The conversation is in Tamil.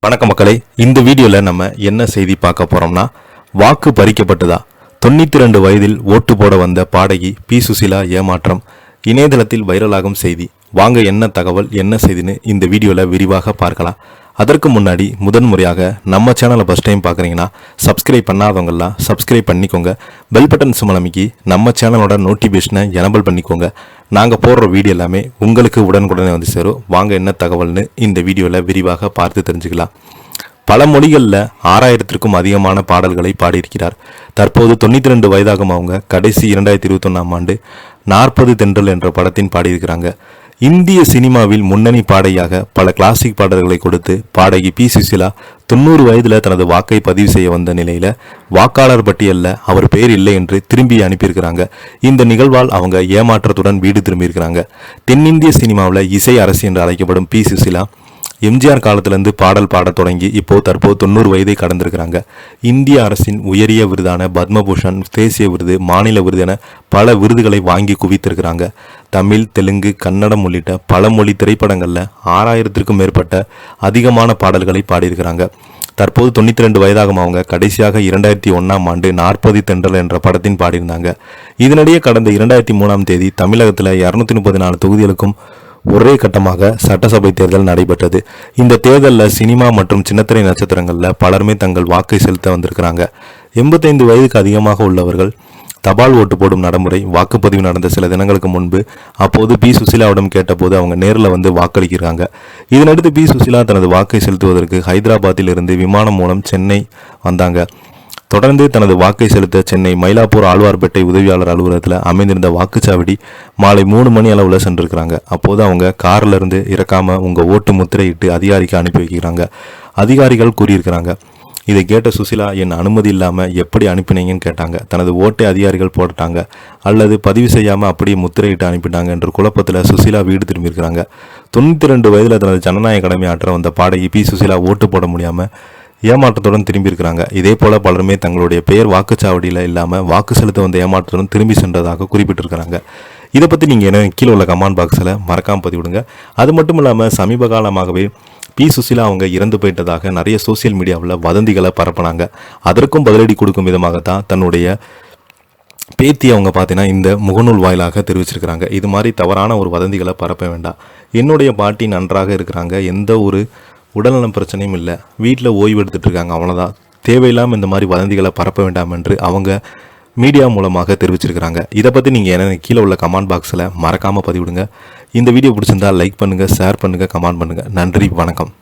வணக்கம் மக்களே, இந்த வீடியோவில் நம்ம என்ன செய்தி பார்க்க போகிறோம்னா, வாக்கு பறிக்கப்பட்டதா? 92 வயதில் ஓட்டு போட வந்த பாடகி பி சுசிலா ஏமாற்றம். இணையதளத்தில் வைரலாகும் செய்தி. வாங்க என்ன தகவல் என்ன செய்தின்னு இந்த வீடியோவில் விரிவாக பார்க்கலாம். அதற்கு முன்னாடி முதன்முறையாக நம்ம சேனலை ஃபஸ்ட் டைம் பார்க்குறீங்கன்னா சப்ஸ்கிரைப் பண்ணாதவங்கெல்லாம் சப்ஸ்கிரைப் பண்ணிக்கோங்க. பெல் பட்டன் சிம்பல் அமைக்கி நம்ம சேனலோட நோட்டிஃபிகேஷனை எனபிள் பண்ணிக்கோங்க. நாங்கள் போடுற வீடியோ எல்லாமே உங்களுக்கு உடனுக்குடனே வந்து சேரும். வாங்க என்ன தகவல்னு இந்த வீடியோவில் விரிவாக பார்த்து தெரிஞ்சுக்கலாம். பல மொழிகளில் 6000த்திற்கும் அதிகமான பாடல்களை பாடியிருக்கிறார். தற்போது 92 வயதாகும் அவங்க கடைசி 2021ஆம் ஆண்டு 40 தென்றல் என்ற படத்தின் பாடியிருக்கிறாங்க. இந்திய சினிமாவில் முன்னணி பாடகியாக பல கிளாசிக் பாடல்களை கொடுத்து பாடகி பி சுசிலா 90 வயதில் தனது வாக்கை பதிவு செய்ய வந்த நிலையில் வாக்காளர் பட்டியலில் அவர் பெயர் இல்லை என்று திரும்பி அனுப்பியிருக்கிறாங்க. இந்த நிகழ்வால் அவங்க ஏமாற்றத்துடன் வீடு திரும்பியிருக்கிறாங்க. தென்னிந்திய சினிமாவில் இசை அரசி என்று அழைக்கப்படும் பி சுசிலா எம்ஜிஆர் காலத்திலிருந்து பாடல் பாடத் தொடங்கி தற்போது 90 வயதை கடந்திருக்கிறாங்க. இந்திய அரசின் உயரிய விருதான பத்மபூஷன், தேசிய விருது, மாநில விருது என பல விருதுகளை வாங்கி குவித்திருக்கிறாங்க. தமிழ், தெலுங்கு, கன்னடம் உள்ளிட்ட பல மொழி திரைப்படங்களில் 6000த்திற்கும் மேற்பட்ட அதிகமான பாடல்களை பாடியிருக்கிறாங்க. தற்போது 92 வயதாகும் அவங்க கடைசியாக 2001ஆம் ஆண்டு 40 தென்றல் என்ற படத்தின் பாடியிருந்தாங்க. இதனிடையே கடந்த 2003ஆம் தேதி தமிழகத்தில் 234 தொகுதிகளுக்கும் ஒரே கட்டமாக சட்டசபை தேர்தல் நடைபெற்றது. இந்த தேர்தலில் சினிமா மற்றும் சின்னத்திரை நட்சத்திரங்களில் பலருமே தங்கள் வாக்கை செலுத்த வந்திருக்கிறாங்க. 85 வயதுக்கு அதிகமாக உள்ளவர்கள் தபால் ஓட்டு போடும் நடைமுறை வாக்குப்பதிவு நடந்த சில தினங்களுக்கு முன்பு அப்போது பி சுசிலாவிடம் கேட்டபோது அவங்க நேரில் வந்து வாக்களிக்கிறாங்க. இதனடுத்து பி சுசிலா தனது வாக்கை செலுத்துவதற்கு ஹைதராபாத்தில் இருந்து விமானம் மூலம் சென்னை வந்தாங்க. தொடர்ந்து தனது வாக்கை செலுத்த சென்னை மயிலாப்பூர் ஆழ்வார்பேட்டை உதவியாளர் அலுவலகத்தில் அமைந்திருந்த வாக்குச்சாவடி மாலை 3 மணி அளவில் சென்றிருக்கிறாங்க. அப்போது அவங்க காரில் இருந்து இறக்காம உங்கள் ஓட்டு முத்திரையிட்டு அதிகாரிக்கு அனுப்பி வைக்கிறாங்க. அதிகாரிகள் கூறியிருக்கிறாங்க. இதை கேட்ட சுசிலா, என் அனுமதி இல்லாமல் எப்படி அனுப்பினீங்கன்னு கேட்டாங்க. தனது ஓட்டை அதிகாரிகள் போட்டாங்க அல்லது பதிவு செய்யாமல் அப்படியே முத்திரையிட்டு அனுப்பிட்டாங்க என்ற குழப்பத்தில் சுசிலா வீடு திரும்பியிருக்கிறாங்க. 92 வயதில் தனது ஜனநாயக கடமை ஆற்ற வந்த பாடகி பி சுசிலா ஓட்டு போட முடியாமல் ஏமாற்றத்துடன் திரும்பியிருக்கிறாங்க. இதே போல பலருமே தங்களுடைய பெயர் வாக்குச்சாவடியில் இல்லாமல் வாக்கு செலுத்த வந்த ஏமாற்றத்துடன் திரும்பி சென்றதாக குறிப்பிட்டிருக்கிறாங்க. இதை பற்றி நீங்கள் என்ன கீழே உள்ள கமெண்ட் பாக்ஸில் மறக்காமல் பதிவிடுங்க. அது மட்டும் இல்லாமல் சமீப காலமாகவே பி சுசிலா அவங்க இறந்து போயிட்டதாக நிறைய சோசியல் மீடியாவில் வதந்திகளை பரப்பினாங்க. அதற்கும் பதிலடி கொடுக்கும் விதமாகத்தான் தன்னுடைய பேத்தி அவங்க பார்த்தீங்கன்னா இந்த முகநூல் வாயிலாக தெரிவிச்சிருக்கிறாங்க. இது மாதிரி தவறான ஒரு வதந்திகளை பரப்ப வேண்டாம். என்னுடைய பாட்டி நன்றாக இருக்கிறாங்க, எந்த ஒரு உடல்நலம் பிரச்சனையும் இல்லை, வீட்டில் ஓய்வு எடுத்துகிட்டு இருக்காங்க, அவ்வளோதான், தேவையில்லாமல் இந்த மாதிரி வதந்திகளை பரப்ப வேண்டாம் என்று அவங்க மீடியா மூலமாக தெரிவிச்சிருக்கிறாங்க. இதை பற்றி நீங்கள் என்ன கீழே உள்ள கமெண்ட் பாக்ஸில் மறக்காமல் பதிவிடுங்க. இந்த வீடியோ பிடிச்சிருந்தால் லைக் பண்ணுங்கள், ஷேர் பண்ணுங்கள், கமெண்ட் பண்ணுங்கள். நன்றி, வணக்கம்.